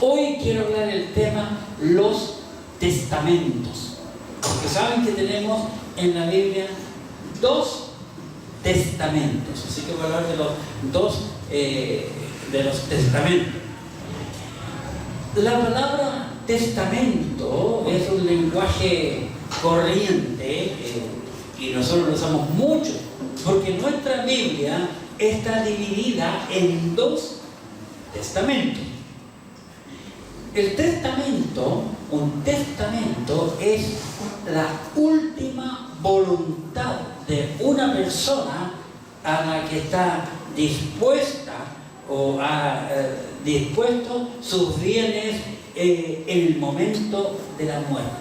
Hoy quiero hablar del tema los testamentos. Porque saben que tenemos en la Biblia 2 testamentos. Así que voy a hablar de los 2 de los testamentos. La palabra testamento es un lenguaje corriente y nosotros lo usamos mucho, porque nuestra Biblia está dividida en 2 testamentos. El testamento, un testamento es la última voluntad de una persona a la que está dispuesta o ha dispuesto sus bienes en el momento de la muerte.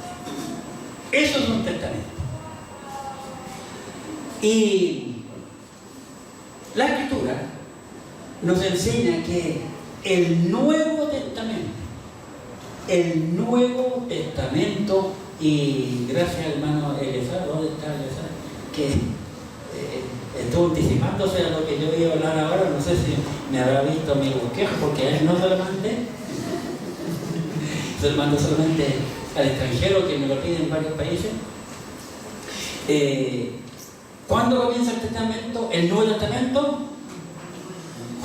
Eso es un testamento. Y la Escritura nos enseña que el Nuevo Testamento, y gracias hermano Elezar, ¿dónde está Elezar? Que estuvo anticipándose a lo que yo iba a hablar ahora. No sé si me habrá visto mi bosquejo, porque a él no se lo mandé. Se lo mando solamente al extranjero, que me lo pide en varios países. ¿Cuándo comienza el testamento? El Nuevo Testamento,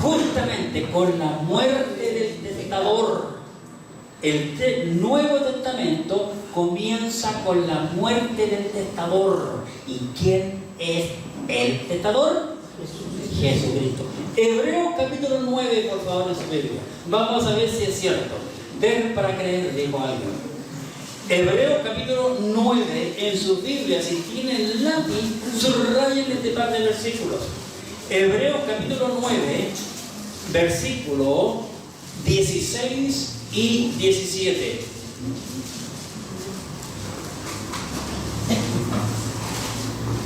justamente con la muerte del testador. El Nuevo Testamento comienza con la muerte del testador. ¿Y quién es el testador? Jesucristo. Hebreos capítulo 9, por favor, en su Biblia. Vamos a ver si es cierto. Ver para creer, dijo alguien. Hebreos capítulo 9, en su Biblia, si tienen lápiz, subrayen este par de versículos. Hebreos capítulo 9, versículo 16 y 17.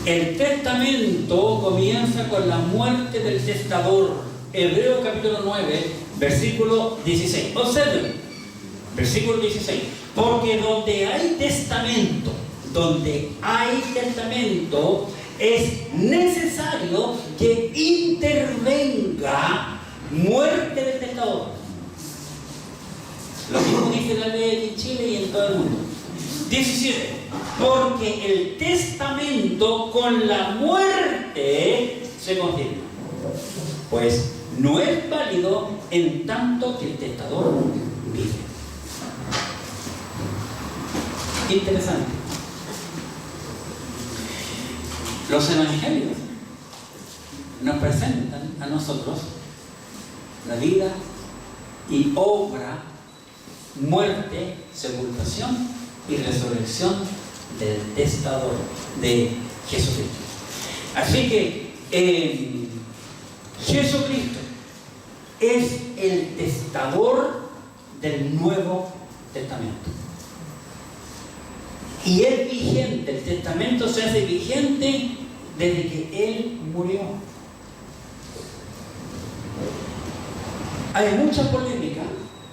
El testamento comienza con la muerte del testador. Hebreos capítulo 9, versículo 16. Observen, versículo 16. Porque donde hay testamento, es necesario que intervenga muerte del testador. Lo mismo dice la ley aquí en Chile y en todo el mundo. 17. Porque el testamento con la muerte se confirma. Pues no es válido en tanto que el testador vive. Interesante. Los evangelios nos presentan a nosotros la vida y obra, muerte, sepultación y resurrección del testador, de Jesucristo. Así que Jesucristo es el testador del Nuevo Testamento. Y es vigente, el testamento se hace vigente desde que Él murió. Hay mucha polémica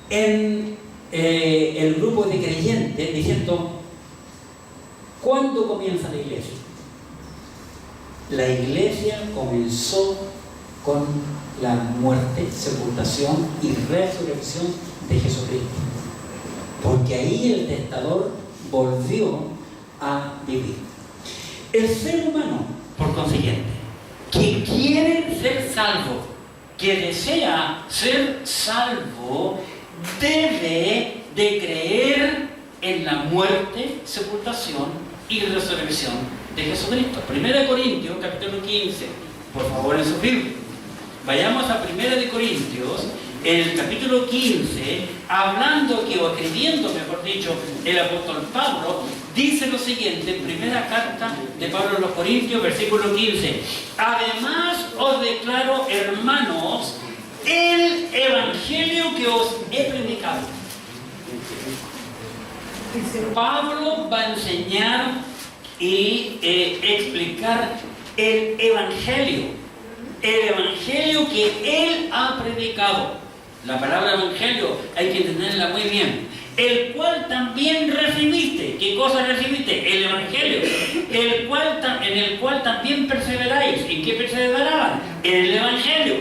en el grupo de creyentes diciendo: ¿cuándo comienza la iglesia? La iglesia comenzó con la muerte, sepultación y resurrección de Jesucristo. Porque ahí el testador volvió a vivir. El ser humano, por consiguiente, que quiere ser salvo, que desea ser salvo, debe de creer en la muerte, sepultación y resurrección de Jesucristo. 1 Corintios, capítulo 15, por favor, en su Biblia. Vayamos a 1 Corintios, en el capítulo 15, hablando aquí, o escribiendo, mejor dicho, el apóstol Pablo, dice lo siguiente, en primera carta de Pablo a los Corintios, versículo 15. Además os declaro, hermanos, el evangelio que os he predicado. Pablo va a enseñar y explicar el evangelio que él ha predicado. La palabra evangelio hay que entenderla muy bien. El cual también recibiste. ¿Qué cosa recibiste? El evangelio. En el cual también perseveráis. ¿En qué perseveraban? En el evangelio.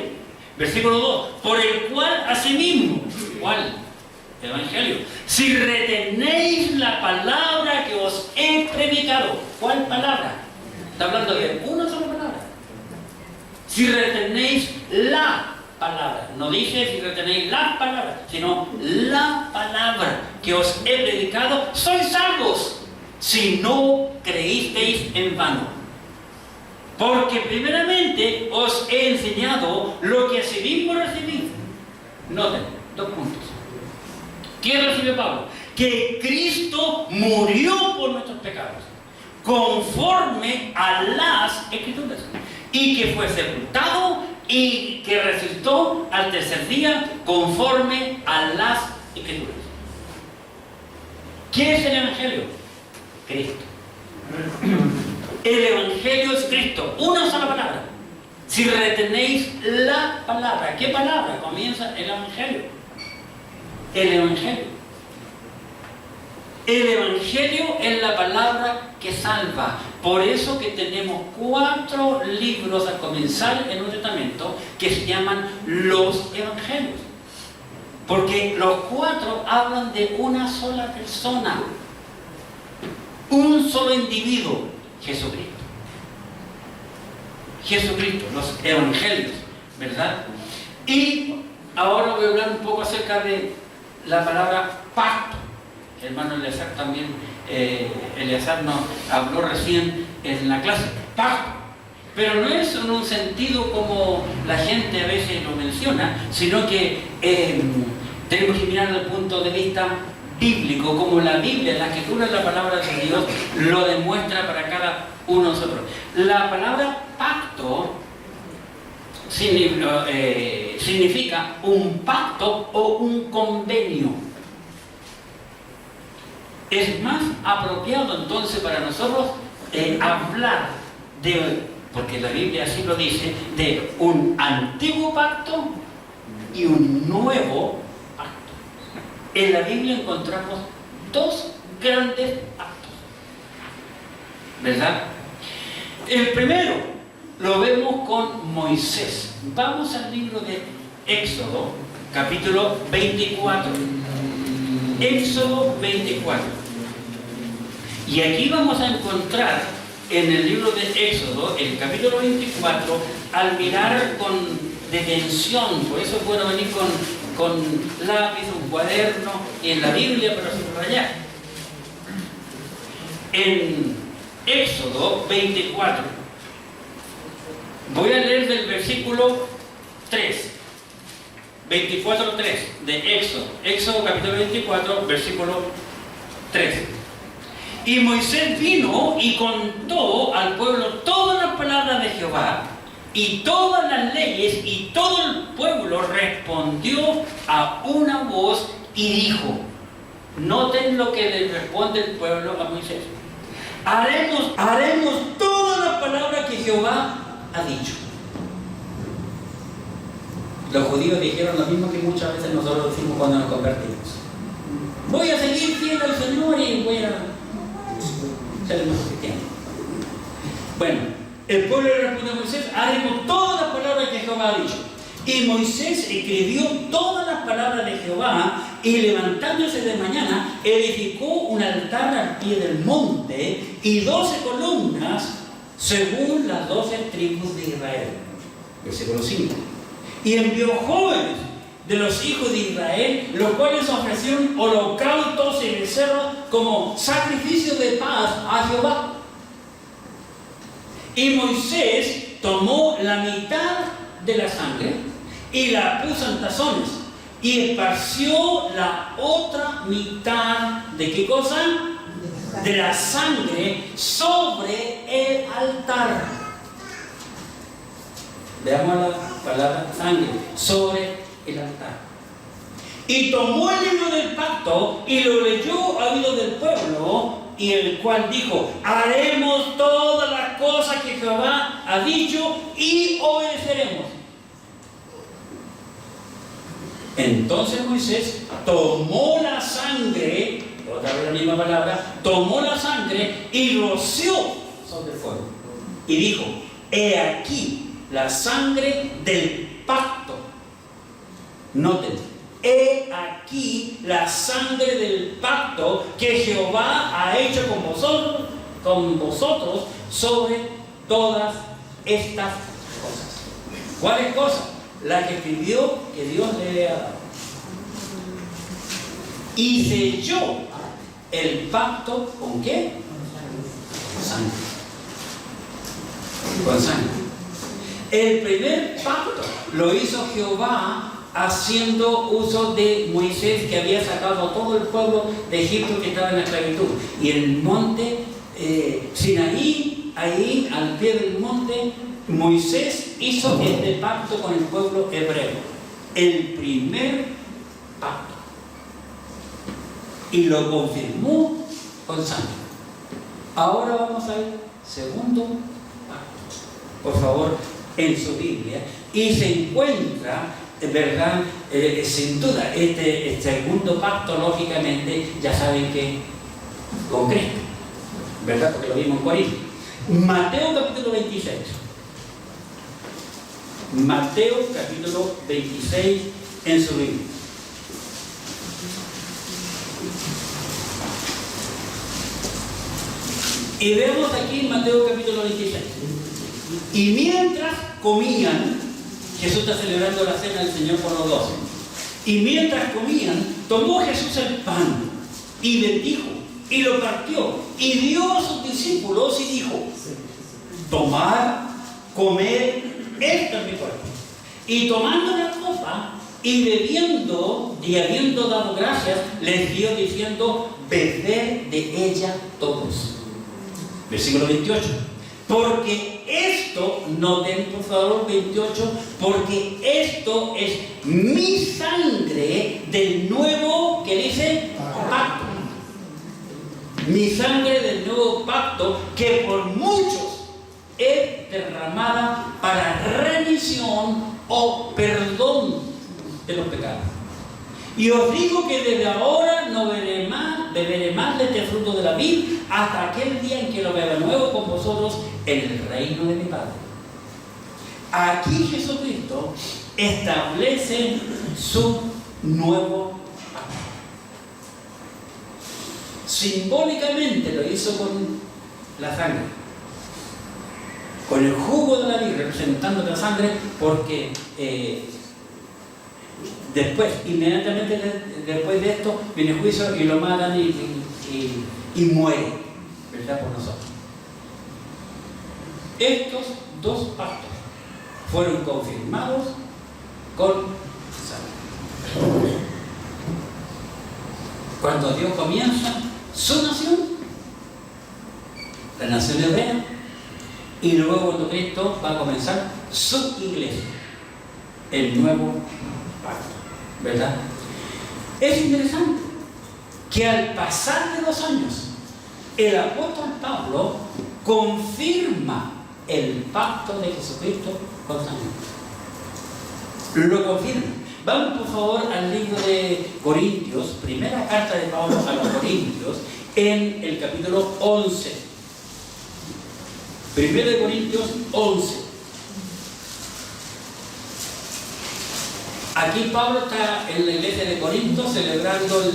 Versículo 2. Por el cual asimismo. ¿Cuál? Evangelio. Si retenéis la palabra que os he predicado. ¿Cuál palabra? Está hablando de una sola palabra. Si retenéis la palabra. No dice si retenéis las palabras, sino la palabra que os he predicado, sois salvos, si no creísteis en vano. Porque primeramente os he enseñado lo que asimismo recibí. Noten, 2 puntos. ¿Qué recibe Pablo? Que Cristo murió por nuestros pecados, conforme a las Escrituras, y que fue sepultado y que resucitó al tercer día, conforme a las Escrituras. ¿Qué es el Evangelio? Cristo. El Evangelio es Cristo, una sola palabra. Si retenéis la palabra, ¿qué palabra? Comienza el Evangelio. El Evangelio. El Evangelio es la palabra que salva. Por eso que tenemos 4 libros al comenzar el Nuevo Testamento que se llaman los Evangelios. Porque los 4 hablan de una sola persona, un solo individuo, Jesucristo. Jesucristo, los Evangelios, ¿verdad? Y ahora voy a hablar un poco acerca de la palabra pacto. El hermano Eleazar también, Eleazar nos habló recién en la clase, pacto. Pero no es en un sentido como la gente a veces lo menciona, sino que tenemos que mirar desde el punto de vista bíblico, como la Biblia, la Escritura es la palabra de Dios, lo demuestra para cada uno de nosotros. La palabra pacto significa un pacto o un convenio. Es más apropiado entonces para nosotros hablar de, porque la Biblia así lo dice, de un antiguo pacto y un nuevo pacto. En la Biblia encontramos 2 grandes pactos, ¿verdad? El primero lo vemos con Moisés. Vamos al libro de Éxodo, capítulo 24. Éxodo 24. Y aquí vamos a encontrar en el libro de Éxodo, el capítulo 24, al mirar con detención, por eso es bueno venir con lápiz, un cuaderno, en la Biblia para subrayar. En Éxodo 24, voy a leer del versículo 3. 24:3 de Éxodo. Éxodo capítulo 24, versículo 3. Y Moisés vino y contó al pueblo todas las palabras de Jehová y todas las leyes, y todo el pueblo respondió a una voz y dijo, noten lo que le responde el pueblo a Moisés: haremos todas las palabras que Jehová ha dicho. Los judíos dijeron lo mismo que muchas veces nosotros decimos cuando nos convertimos: voy a seguir fiel al Señor y voy a ser más cristiano. Bueno, el pueblo le respondió a Moisés: haremos todas las palabras que Jehová ha dicho. Y Moisés escribió todas las palabras de Jehová, y levantándose de mañana edificó un altar al pie del monte y 12 columnas según las 12 tribus de Israel. Versículo 5. Y envió jóvenes de los hijos de Israel, los cuales ofrecieron holocaustos y becerros como sacrificio de paz a Jehová. Y Moisés tomó la mitad de la sangre y la puso en tazones y esparció la otra mitad de ¿qué cosa? De la sangre sobre el altar. Veamos la palabra sangre, sobre el altar. Y tomó el libro del pacto y lo leyó a oídos del pueblo, y el cual dijo: haremos todas las cosas que Jehová ha dicho y obedeceremos. Entonces Moisés tomó la sangre, otra vez la misma palabra, tomó la sangre y roció sobre el fuego. Y dijo: he aquí la sangre del pacto. Noten, he aquí la sangre del pacto que Jehová ha hecho con vosotros sobre todas estas cosas. ¿Cuáles cosas? La que escribió que Dios le había dado. Y selló el pacto ¿con qué? Con sangre. Con sangre. El primer pacto lo hizo Jehová haciendo uso de Moisés, que había sacado a todo el pueblo de Egipto que estaba en la esclavitud. Y en el monte Sinaí, ahí al pie del monte, Moisés hizo este pacto con el pueblo hebreo. El primer pacto. Y lo confirmó con sangre. Ahora vamos al segundo pacto. Por favor, en su Biblia. Y se encuentra, ¿verdad? Sin duda, este segundo pacto, lógicamente, ya saben que con Cristo, ¿verdad? Porque lo vimos en Corintios. Mateo capítulo 26. Mateo capítulo 26 en su Biblia. Y vemos aquí en Mateo capítulo 26. Y mientras comían, Jesús está celebrando la cena del Señor con los 12. Y mientras comían, tomó Jesús el pan y bendijo y lo partió y dio a sus discípulos y dijo: tomad, comed, esto es mi cuerpo. Y tomando la copa y bebiendo y habiendo dado gracias, les dio diciendo: bebed de ella todos. Versículo 28. Porque esto, noten por favor 28, porque esto es mi sangre del nuevo, que dice, pacto. Mi sangre del nuevo pacto, que por muchos es derramada para remisión o perdón de los pecados. Y os digo que desde ahora no beberé más de este fruto de la vid hasta aquel día en que lo beba nuevo con vosotros en el reino de mi Padre. Aquí Jesucristo establece su nuevo pacto. Simbólicamente lo hizo con la sangre, con el jugo de la vid, representando la sangre, porque después, inmediatamente después de esto, viene el juicio y lo matan y muere, ¿verdad? Por nosotros. Estos dos pactos fueron confirmados con sangre. Cuando Dios comienza su nación, la nación hebrea, y luego cuando Cristo va a comenzar su iglesia, el nuevo pacto, ¿verdad? Es interesante que al pasar de los años, el apóstol Pablo confirma el pacto de Jesucristo con sangre. Lo confirma. Vamos por favor al libro de Corintios, primera carta de Pablo a los Corintios, en el capítulo 11. Primero de Corintios 11. Aquí Pablo está en la iglesia de Corinto celebrando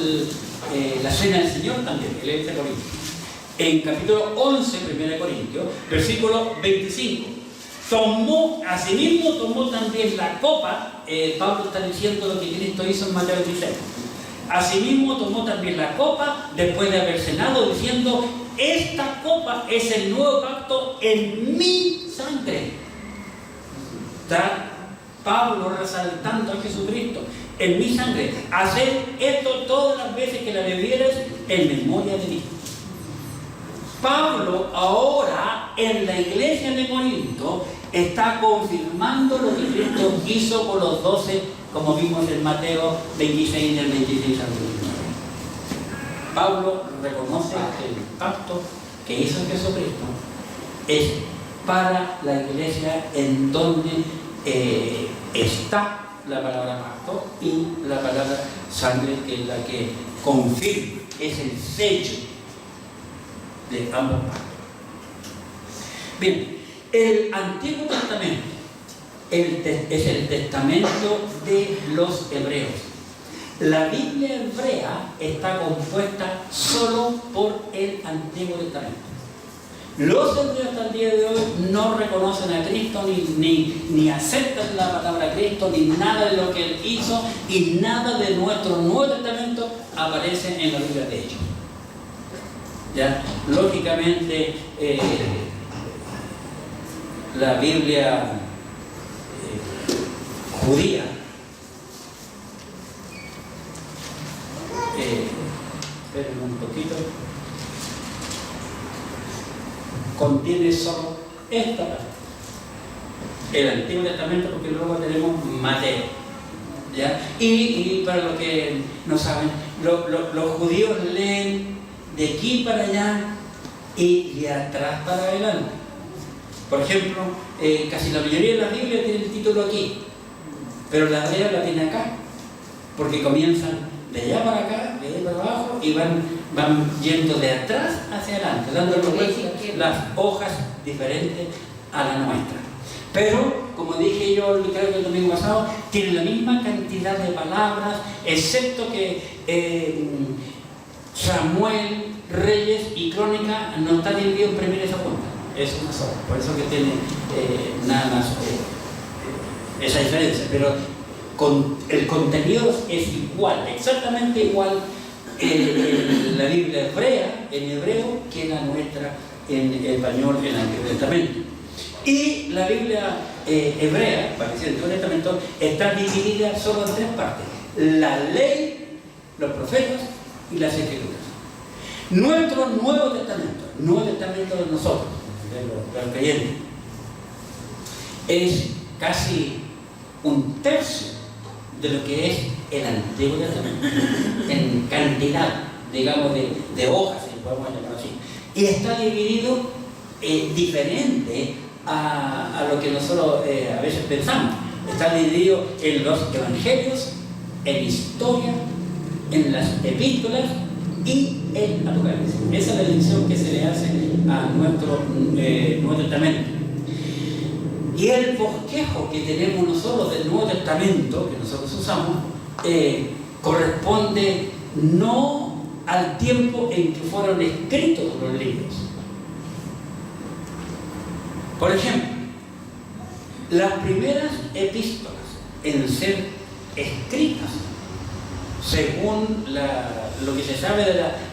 la cena del Señor también, la iglesia de Corinto. En capítulo 11, 1 Corintios, versículo 25. Asimismo tomó también la copa, Pablo está diciendo lo que Cristo hizo en Mateo 26. Asimismo tomó también la copa después de haber cenado, diciendo: esta copa es el nuevo pacto en mi sangre. Está Pablo resaltando a Jesucristo: en mi sangre. Haced esto todas las veces que la bebieres en memoria de mí. Pablo ahora en la iglesia de Corinto está confirmando lo que Cristo hizo con los 12, como vimos en Mateo 26, del 26 al 29. Pablo reconoce que el pacto que hizo Jesucristo es para la iglesia, en donde está la palabra pacto y la palabra sangre, que es la que confirma, es el sello de ambos pactos. Bien, el Antiguo Testamento es el testamento de los hebreos. La Biblia hebrea está compuesta solo por el Antiguo Testamento. Los hebreos hasta el día de hoy no reconocen a Cristo, ni aceptan la palabra Cristo, ni nada de lo que Él hizo, y nada de nuestro Nuevo Testamento aparece en la Biblia de ellos. ¿Ya? Lógicamente, la Biblia judía esperen un poquito, contiene solo esta parte, el Antiguo Testamento, porque luego tenemos Mateo, ¿ya? Y para los que no saben, los judíos leen de aquí para allá y de atrás para adelante. Por ejemplo, casi la mayoría de las Biblias tiene el título aquí, pero la hebrea la tiene acá, porque comienzan de allá para acá, de ahí para abajo, y van yendo de atrás hacia adelante, dando las hojas diferentes a la nuestra. Pero, como dije yo, creo que el domingo pasado, tiene la misma cantidad de palabras, excepto que Samuel, Reyes y Crónica no está dividido en primera y segunda. Es una sola. Por eso que tiene nada más esa diferencia. Pero el contenido es igual, exactamente igual en la Biblia hebrea, en hebreo, que la nuestra en español, en el Antiguo Testamento. Y la Biblia hebrea, parecida al Antiguo Testamento, está dividida solo en tres partes: la ley, los profetas y las escrituras. Nuestro Nuevo Testamento, el Nuevo Testamento de nosotros, de los creyentes, es casi un tercio de lo que es el Antiguo Testamento, en cantidad, digamos, de hojas, si podemos llamarlo así. Y está dividido diferente a lo que nosotros a veces pensamos. Está dividido en los evangelios, en historia, en las epístolas y en Apocalipsis. Esa es la división que se le hace a nuestro Nuevo Testamento. Y el bosquejo que tenemos nosotros del Nuevo Testamento, que nosotros usamos, corresponde no al tiempo en que fueron escritos los libros. Por ejemplo, las primeras epístolas en ser escritas, según lo que se sabe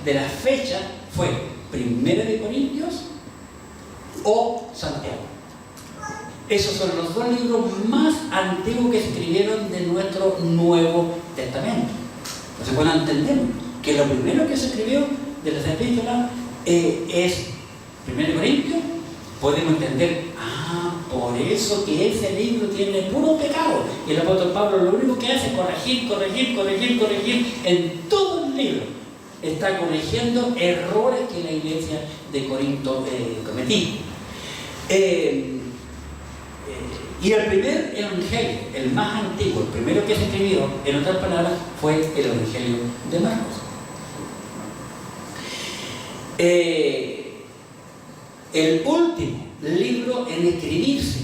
de la fecha, fue Primera de Corintios o Santiago. Esos son los dos libros más antiguos que escribieron de nuestro Nuevo Testamento. Entonces, cuando entendemos que lo primero que se escribió de las epístolas es 1 Corintios, podemos entender, por eso que ese libro tiene puro pecado. Y el apóstol Pablo lo único que hace es corregir en todo el libro. Está corrigiendo errores que la iglesia de Corinto cometía. Y el primer evangelio, el más antiguo, el primero que se escribió, en otras palabras, fue el evangelio de Marcos. El último libro en escribirse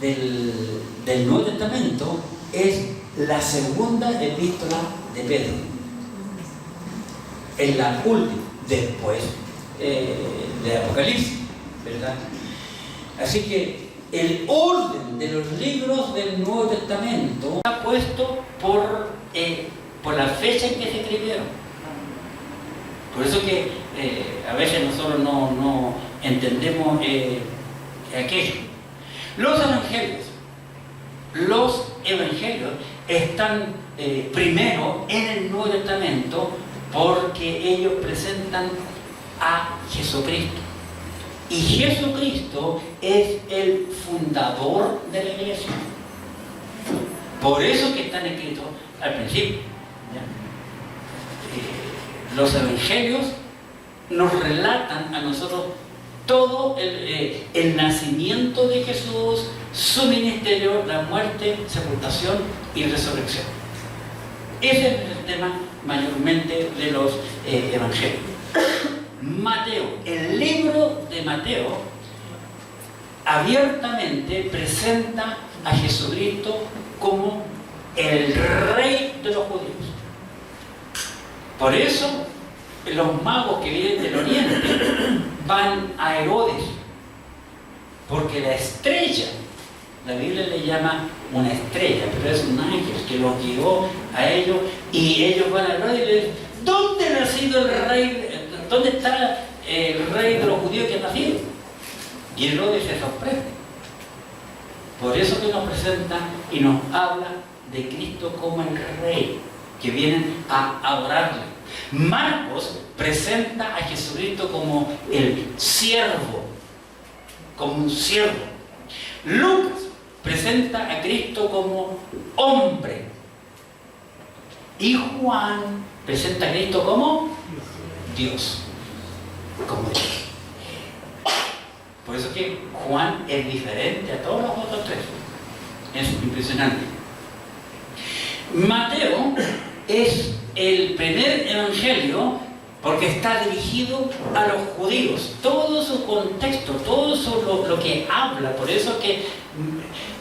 del Nuevo Testamento es la segunda epístola de Pedro. Es la última, después de Apocalipsis, ¿verdad? Así que el orden de los libros del Nuevo Testamento está puesto por la fecha en que se escribieron. Por eso que a veces nosotros no entendemos aquello. Los evangelios están primero en el Nuevo Testamento porque ellos presentan a Jesucristo. Y Jesucristo es el fundador de la iglesia. Por eso que están escritos al principio. Los evangelios nos relatan a nosotros todo el nacimiento de Jesús, su ministerio, la muerte, sepultación y resurrección. Ese es el tema mayormente de los evangelios. Mateo, el libro de Mateo abiertamente presenta a Jesucristo como el rey de los judíos. Por eso los magos que vienen del oriente van a Herodes, porque la estrella, la Biblia le llama una estrella, pero es un ángel que los guió a ellos, y ellos van a Herodes y le dicen: ¿dónde ha nacido el rey? ¿Dónde está el rey de los judíos que ha nacido? Y Herodes se sorprende. Por eso que nos presenta y nos habla de Cristo como el rey, que vienen a adorarle. Marcos presenta a Jesucristo como el siervo, como un siervo. Lucas presenta a Cristo como hombre. Y Juan presenta a Cristo como Dios. Como Dios. Por eso que Juan es diferente a todos los otros tres. Es impresionante. Mateo es el primer evangelio porque está dirigido a los judíos. Todo su contexto, todo lo que habla. Por eso que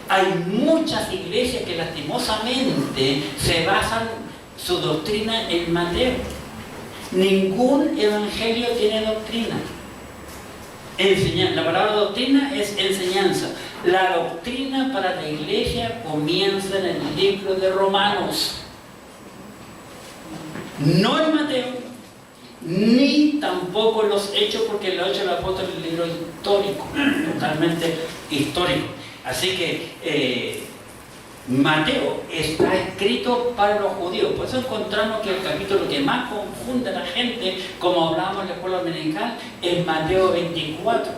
hay muchas iglesias que lastimosamente se basan su doctrina en Mateo. Ningún evangelio tiene doctrina. La palabra doctrina es enseñanza. La doctrina para la iglesia comienza en el libro de Romanos. No en Mateo, ni tampoco en los Hechos, porque los Hechos del Apóstol es un libro histórico, totalmente histórico. Así que Mateo está escrito para los judíos. Por eso encontramos que el capítulo que más confunde a la gente, como hablábamos en la escuela dominical, es Mateo 24,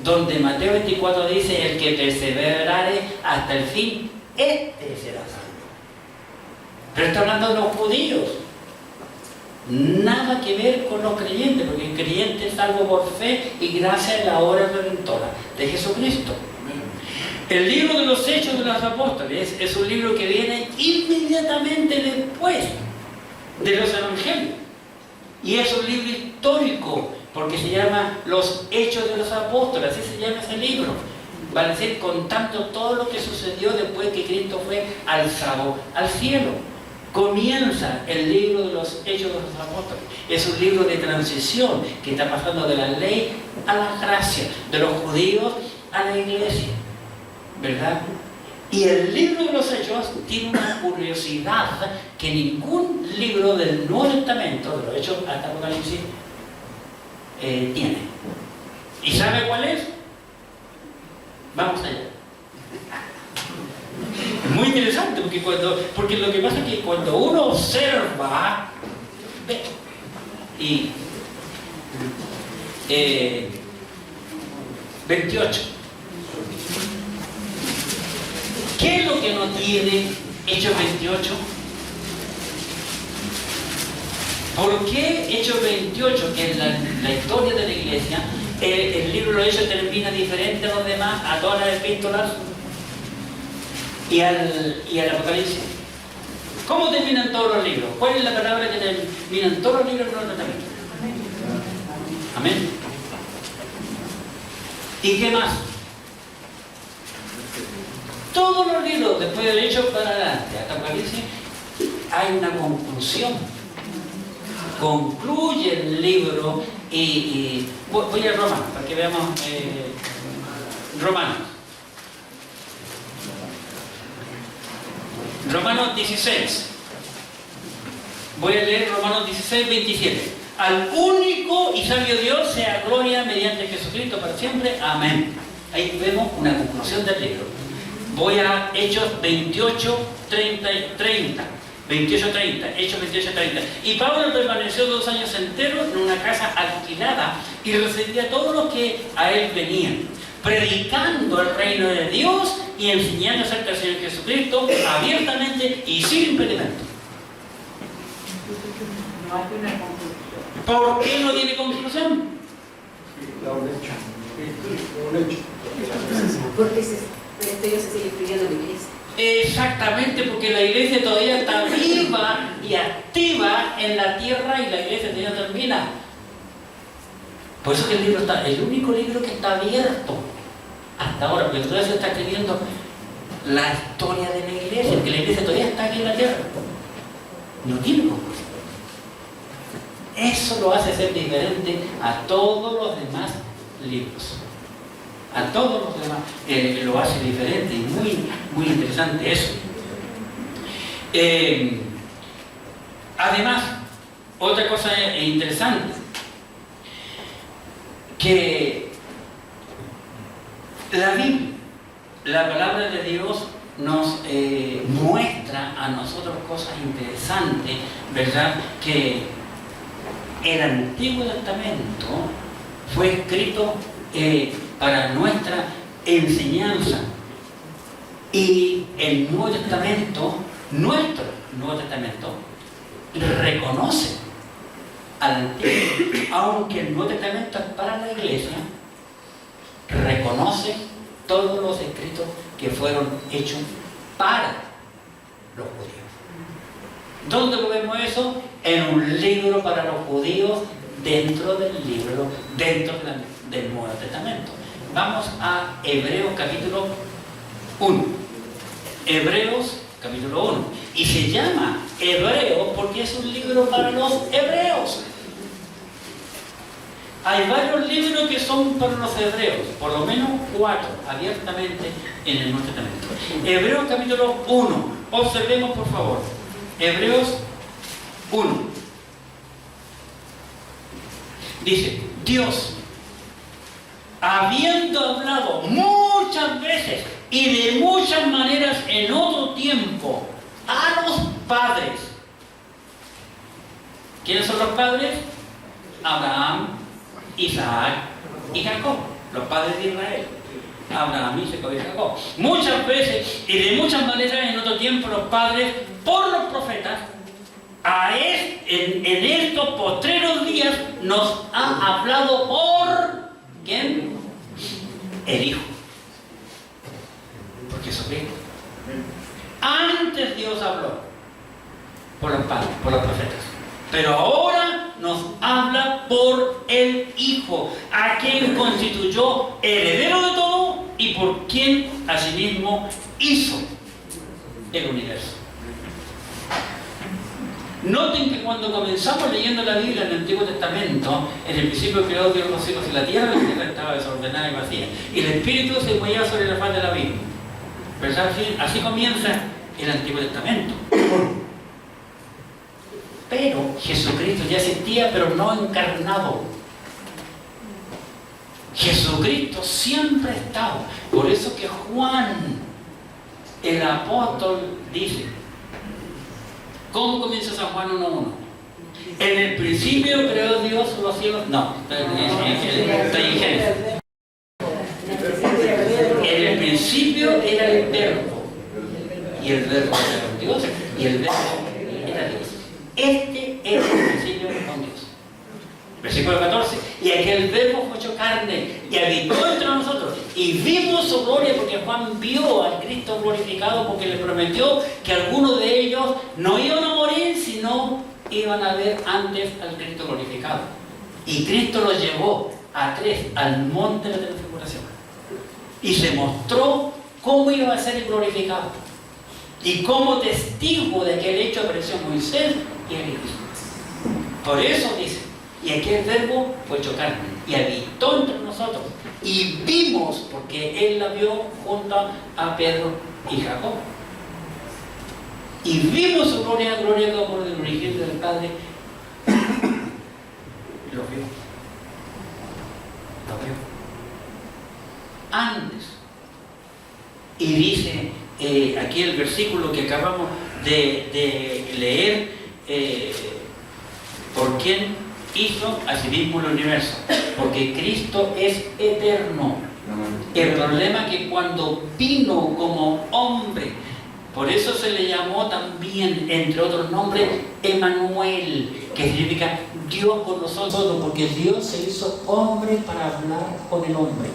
donde Mateo 24 dice: el que perseverare hasta el fin, este será salvo. Pero está hablando de los judíos, nada que ver con los creyentes, porque el creyente es salvo por fe y gracias a la obra redentora de Jesucristo. El libro de los Hechos de los Apóstoles es un libro que viene inmediatamente después de los Evangelios. Y es un libro histórico, porque se llama Los Hechos de los Apóstoles, así se llama ese libro. Va a decir, contando todo lo que sucedió después que Cristo fue alzado al cielo. Comienza el libro de los Hechos de los Apóstoles. Es un libro de transición que está pasando de la ley a la gracia, de los judíos a la iglesia. ¿Verdad? Y el libro de los Hechos tiene una curiosidad que ningún libro del Nuevo Testamento, de los Hechos hasta Apocalipsis, tiene. ¿Y sabe cuál es? Vamos allá. Es muy interesante porque lo que pasa es que cuando uno observa, ve, y 28. ¿Qué es lo que no tiene Hechos 28? ¿Por qué Hechos 28, que es la historia de la iglesia, el libro de los Hechos termina diferente a los demás, a todas las epístolas y al Apocalipsis? ¿Cómo terminan todos los libros? ¿Cuál es la palabra que terminan todos los libros del Nuevo Testamento? Amén. ¿Y qué más? Todos los libros, después del Hecho para adelante, hasta Apocalipsis, hay una conclusión. Concluye el libro y voy a Romanos, para que veamos Romanos. Romanos 16. Voy a leer Romanos 16, 27. Al único y sabio Dios sea gloria mediante Jesucristo para siempre. Amén. Ahí vemos una conclusión del libro. Voy a Hechos 28, 30. 28, 30. Hechos 28, 30. Y Pablo permaneció 2 años enteros en una casa alquilada y recibía a todos los que a él venían, predicando el reino de Dios y enseñando acerca del Señor Jesucristo abiertamente y sin impedimento. No hay una conclusión. ¿Por qué no tiene conclusión? Porque la historia se sigue escribiendo en la iglesia. Exactamente, porque la iglesia todavía está viva y activa en la tierra y la iglesia todavía no termina. Por eso que el libro está, el único libro que está abierto hasta ahora, porque todavía se está escribiendo la historia de la iglesia, porque la iglesia todavía está aquí en la tierra. No tiene conclusión. Eso lo hace ser diferente a todos los demás libros. A todos los demás lo hace diferente y muy interesante eso. Además, otra cosa interesante, que la Biblia, la palabra de Dios, nos muestra a nosotros cosas interesantes, ¿verdad? Que el Antiguo Testamento fue escrito para nuestra enseñanza, y el Nuevo Testamento, nuestro Nuevo Testamento, reconoce al Antiguo, aunque el Nuevo Testamento es para la iglesia, reconoce todos los escritos que fueron hechos para los judíos. ¿Dónde lo vemos eso? En un libro para los judíos, dentro del Nuevo Testamento. Vamos a Hebreos capítulo 1. Hebreos capítulo 1. Y se llama Hebreos porque es un libro para los hebreos. Hay varios libros que son para los hebreos, por lo menos 4 abiertamente en el Nuevo Testamento. Hebreos capítulo 1. Observemos por favor. Hebreos 1. Dice, Dios, habiendo hablado muchas veces y de muchas maneras en otro tiempo a los padres. ¿Quiénes son los padres? Abraham, Isaac y Jacob, los padres de Israel. Abraham, Isaac y Jacob. Muchas veces y de muchas maneras en otro tiempo los padres por los profetas. En estos postreros días nos ha hablado por ¿quién? El Hijo. Por Jesucristo. Antes Dios habló por los padres, por los profetas. Pero ahora nos habla por el Hijo, a quien constituyó heredero de todo y por quien asimismo hizo el universo. Noten que cuando comenzamos leyendo la Biblia en el Antiguo Testamento, en el principio creó Dios los cielos y la tierra estaba desordenada y vacía, y el Espíritu se movía sobre la faz de la Biblia. ¿Verdad? Así comienza el Antiguo Testamento. Pero Jesucristo ya existía, pero no encarnado. Jesucristo siempre ha estado. Por eso que Juan, el apóstol, dice, ¿cómo comienza San Juan 1:1? En el principio creó Dios los cielos. No, estoy en Génesis. En el principio era el verbo, y el verbo era con Dios, y el verbo era Dios. Este es el principio con Dios. Versículo 14. Y aquel verbo fue hecho carne y habitó entre nosotros. Y vimos su gloria, porque Juan vio al Cristo glorificado, porque le prometió que algunos de ellos no iban a morir, sino iban a ver antes al Cristo glorificado. Y Cristo los llevó a 3 al monte de la transfiguración. Y se mostró cómo iba a ser glorificado. Y como testigo de aquel hecho apareció Moisés y Elías. Por eso dice, y aquel verbo fue hecho carne y habitó entre nosotros. Y vimos, porque él la vio junto a Pedro y Jacob. Y vimos su gloria, gloria como del origen del Padre. Lo vio. Lo vio. Antes. Y dice aquí el versículo que acabamos de leer, ¿por quién hizo asimismo el universo? Porque Cristo es eterno. El problema es que cuando vino como hombre, por eso se le llamó también, entre otros nombres, Emmanuel, que significa Dios con nosotros, porque Dios se hizo hombre para hablar con el hombre.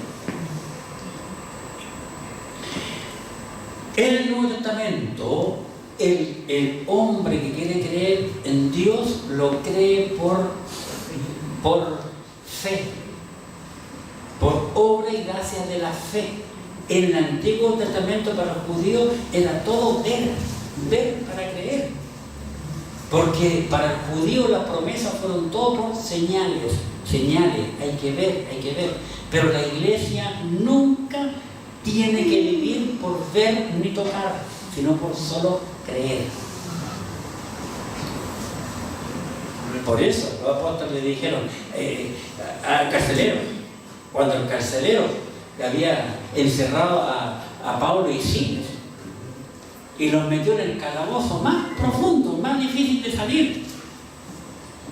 En el Nuevo Testamento, el hombre que quiere creer en Dios lo cree por fe, por obra y gracia de la fe. En el Antiguo Testamento para los judíos era todo ver para creer. Porque para el judío las promesas fueron todo por señales, hay que ver. Pero la iglesia nunca tiene que vivir por ver ni tocar, sino por solo creer. Por eso los apóstoles le dijeron al carcelero, cuando el carcelero le había encerrado a Pablo y Silas y los metió en el calabozo más profundo, más difícil de salir,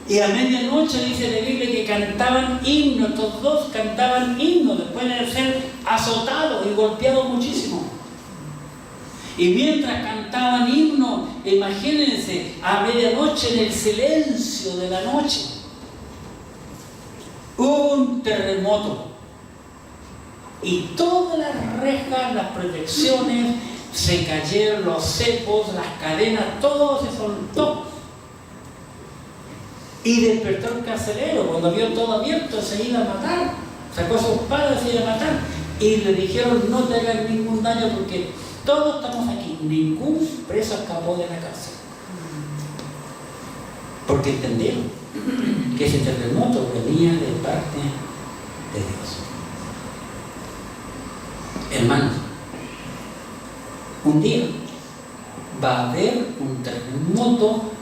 y a medianoche dice la Biblia que cantaban himnos, estos dos cantaban himnos después de ser azotados y golpeados muchísimo. Y mientras cantaban himnos, imagínense, a medianoche en el silencio de la noche, hubo un terremoto. Y todas las rejas, las protecciones, se cayeron, los cepos, las cadenas, todo se soltó. Y despertó el carcelero. Cuando vio todo abierto, se iba a matar. Sacó su espada y se iba a matar. Y le dijeron, no te hagan ningún daño porque todos estamos aquí. Ningún preso escapó de la cárcel. Porque entendieron que ese terremoto venía de parte de Dios. Hermanos, un día va a haber un terremoto,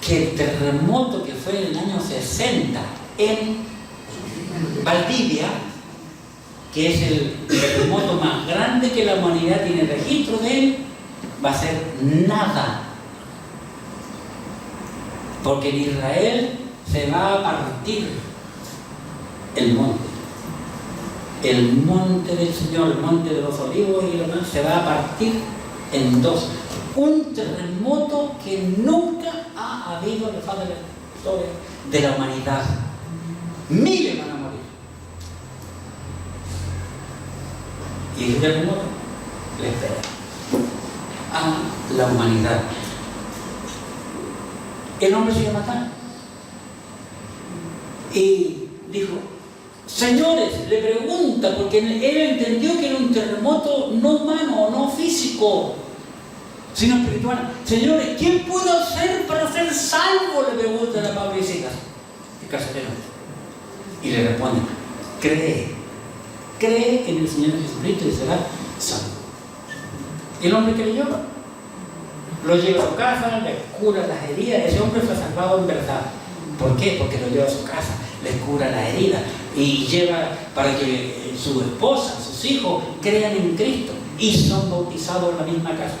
que el terremoto que fue en el año 60 en Valdivia, que es el terremoto más grande que la humanidad tiene registro de él, va a ser nada. Porque en Israel se va a partir el monte. El monte del Señor, el monte de los olivos y lo demás, se va a partir en dos. Un terremoto que nunca ha habido en la faz de la historia de la humanidad. Miles van a morir. Y ese terremoto le espera a la humanidad. El hombre se iba a matar. Y dijo, señores, le pregunta, porque él entendió que era un terremoto no humano, no físico, sino espiritual. Señores, ¿quién puedo hacer para ser salvo? Le pregunta la Pablo y Silas, el carcelero. Y le responde, cree en el Señor Jesucristo y será salvo. Y el hombre creyó, lo lleva a su casa, le cura las heridas. Ese hombre fue salvado en verdad. ¿Por qué? Porque lo lleva a su casa, le cura la herida y lleva para que su esposa, sus hijos crean en Cristo y son bautizados en la misma casa.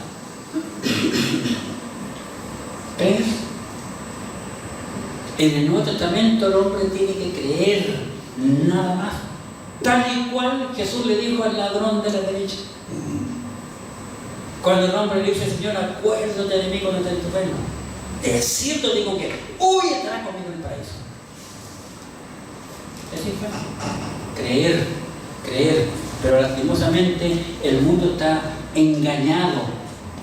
¿Ves? En el Nuevo Testamento el hombre tiene que creer, nada más. Tal y cual Jesús le dijo al ladrón de la derecha. Cuando el hombre le dice, Señor, acuérdate de mí cuando estés en tu reino. De cierto digo que hoy estarás conmigo en el paraíso. Así fue. Creer. Pero lastimosamente el mundo está engañado.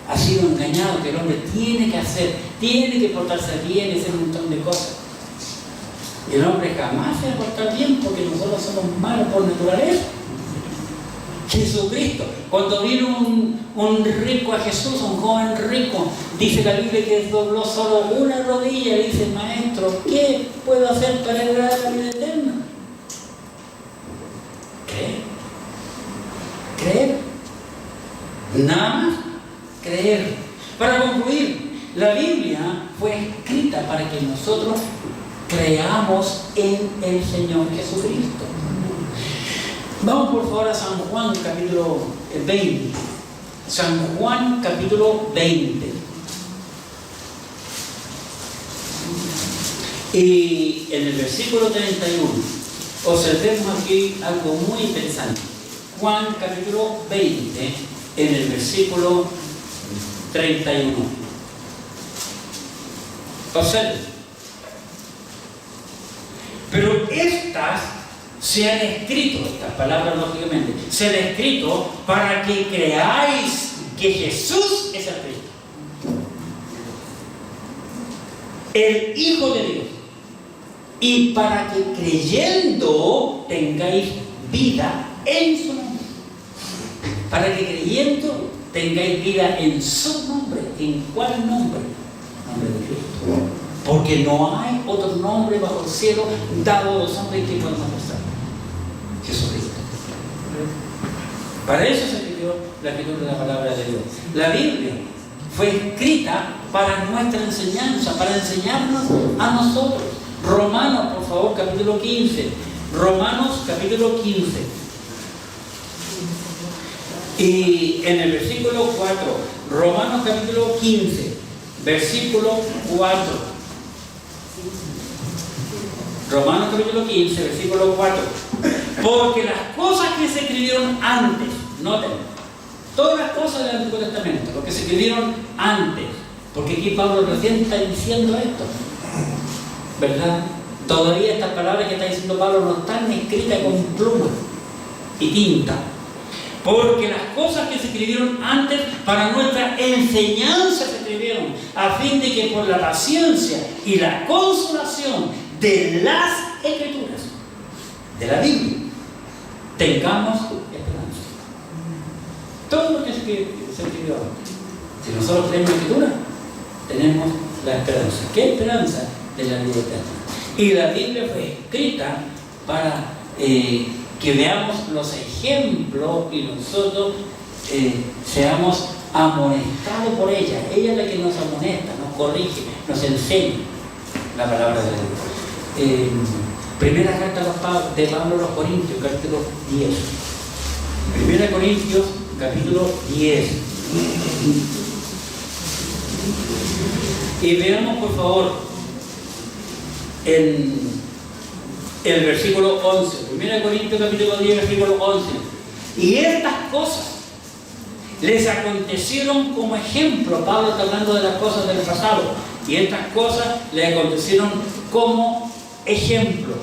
Ha sido engañado que el hombre tiene que portarse bien y hacer un montón de cosas. Y el hombre jamás se va a portar bien porque nosotros somos malos por naturaleza. Jesucristo, cuando vino un rico a Jesús, un joven rico, dice la Biblia que dobló solo una rodilla y dice, maestro, ¿qué puedo hacer para heredar la vida eterna? Creer. Nada más, creer. Para concluir, la Biblia fue escrita para que nosotros creamos en el Señor Jesucristo. Vamos por favor a San Juan capítulo 20. San Juan capítulo 20. Y en el versículo 31 observemos aquí algo muy interesante. Juan capítulo 20 en el versículo 31. Observen. Pero estas se han escrito, estas palabras lógicamente, se han escrito para que creáis que Jesús es el Cristo, el Hijo de Dios, y para que creyendo tengáis vida en su nombre. Para que creyendo tengáis vida en su nombre. ¿En cuál nombre? Nombre de Cristo. Porque no hay otro nombre bajo el cielo dado a los hombres que podemos pasar. Jesucristo. Para eso se escribió la escritura de la palabra de Dios. La Biblia fue escrita para nuestra enseñanza, para enseñarnos a nosotros. Romanos, por favor, capítulo 15. Romanos, capítulo 15. Y en el versículo 4, Romanos capítulo 15, versículo 4. Romanos capítulo 15, versículo 4. Porque las cosas que se escribieron antes, noten, todas las cosas del Antiguo Testamento, lo que se escribieron antes, porque aquí Pablo recién está diciendo esto, ¿verdad? Todavía estas palabras que está diciendo Pablo no están escritas con pluma y tinta. Porque las cosas que se escribieron antes para nuestra enseñanza se escribieron, a fin de que por la paciencia y la consolación de las Escrituras, de la Biblia, tengamos esperanza. Todo lo que se escribió antes. Si nosotros tenemos la Escritura, tenemos la esperanza. ¿Qué esperanza? De la vida eterna. Y la Biblia fue escrita para que veamos los ejemplos y nosotros seamos amonestados por ella. Ella es la que nos amonesta, nos corrige, nos enseña la palabra de Dios. Primera carta de Pablo a los Corintios, capítulo 10. Primera Corintios, capítulo 10. Y veamos, por favor, en el versículo 11, 1 Corintios capítulo 10, versículo 11. Y estas cosas les acontecieron como ejemplo. Pablo está hablando de las cosas del pasado. Y estas cosas les acontecieron como ejemplo.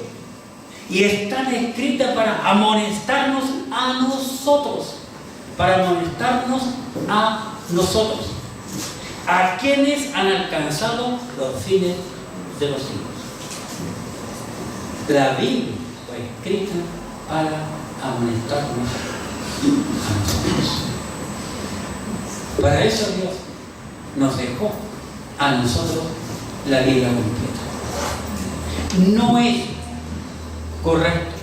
Y están escritas para amonestarnos a nosotros. Para amonestarnos a nosotros. A quienes han alcanzado los fines de los siglos. La Biblia fue escrita para amonestarnos a nosotros. Para eso Dios nos dejó a nosotros la Biblia completa. No es correcto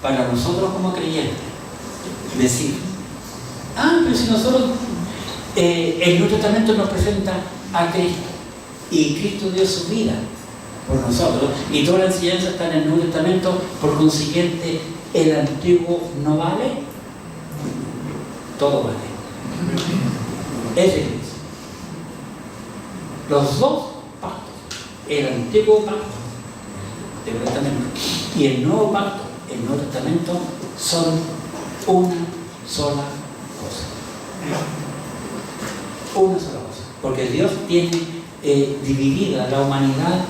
para nosotros como creyentes decir, pero si nosotros el Nuevo Testamento nos presenta a Cristo y Cristo dio su vida por nosotros y toda la enseñanza está en el Nuevo Testamento, por consiguiente el Antiguo no vale. Todo vale. Es decir, los dos pactos, el Antiguo Pacto del Nuevo Testamento y el Nuevo Pacto, el Nuevo Testamento, son una sola cosa. Una sola cosa. Porque Dios tiene dividida la humanidad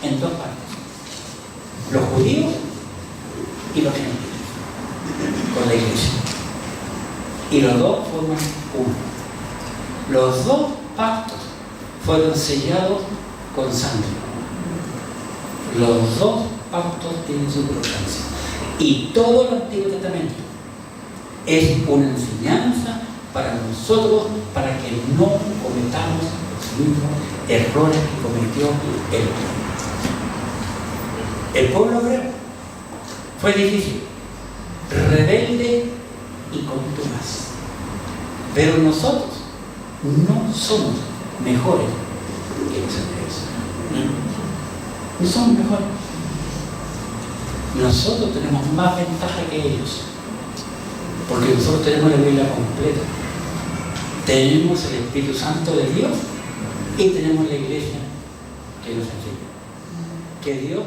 en dos partes: los judíos y los gentiles, con la iglesia. Y los dos forman uno. Los dos pactos fueron sellados con sangre. Los dos pactos tienen su importancia. Y todo el Antiguo Testamento es una enseñanza para nosotros, para que no cometamos los mismos errores que cometió el pueblo. El pueblo hebreo fue difícil, rebelde y contumaz. Pero nosotros no somos mejores que los hebreos. No somos mejores. Nosotros tenemos más ventaja que ellos, porque nosotros tenemos la Biblia completa. Tenemos el Espíritu Santo de Dios y tenemos la iglesia que nos enseña. Que Dios